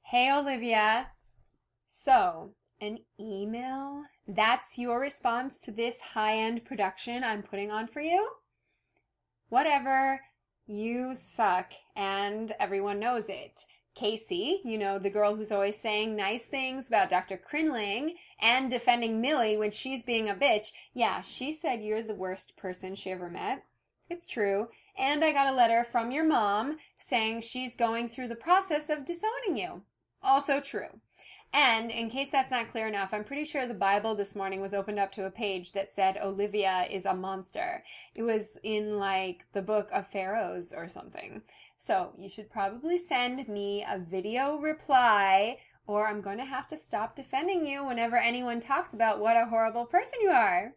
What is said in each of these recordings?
Hey, Olivia. So, an email? That's your response to this high-end production I'm putting on for you? Whatever. You suck, and everyone knows it. Casey, the girl who's always saying nice things about Dr. Crinling and defending Millie when she's being a bitch, yeah, she said you're the worst person she ever met. It's true. And I got a letter from your mom saying she's going through the process of disowning you. Also true. And in case that's not clear enough, I'm pretty sure the Bible this morning was opened up to a page that said Olivia is a monster. It was in like the book of Pharaohs or something. So you should probably send me a video reply, or I'm going to have to stop defending you whenever anyone talks about what a horrible person you are.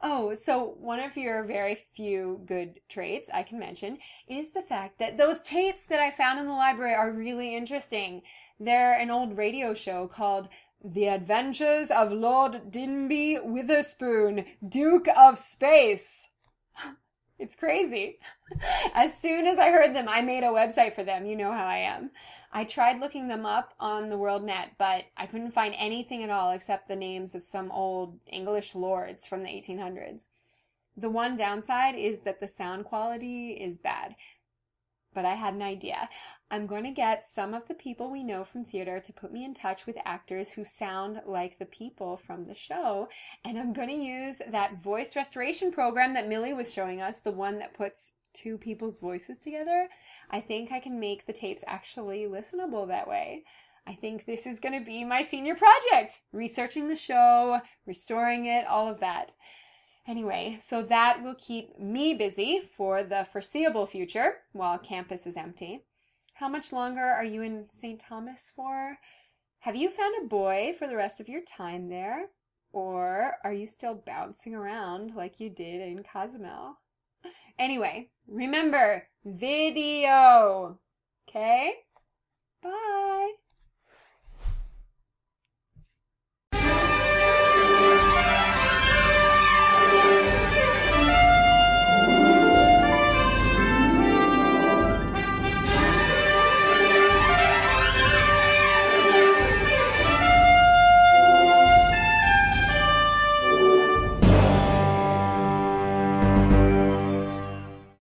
Oh, so one of your very few good traits I can mention is the fact that those tapes that I found in the library are really interesting. They're an old radio show called The Adventures of Lord Dinby Witherspoon, Duke of Space. It's crazy. As soon as I heard them, I made a website for them. You know how I am. I tried looking them up on the WorldNet, but I couldn't find anything at all except the names of some old English lords from the 1800s. The one downside is that the sound quality is bad. But I had an idea. I'm going to get some of the people we know from theater to put me in touch with actors who sound like the people from the show, and I'm going to use that voice restoration program that Millie was showing us, the one that puts two people's voices together. I think I can make the tapes actually listenable that way. I think this is going to be my senior project, researching the show, restoring it, all of that. Anyway, so that will keep me busy for the foreseeable future while campus is empty. How much longer are you in St. Thomas for? Have you found a boy for the rest of your time there? Or are you still bouncing around like you did in Cozumel? Anyway, remember, video. Okay? Bye.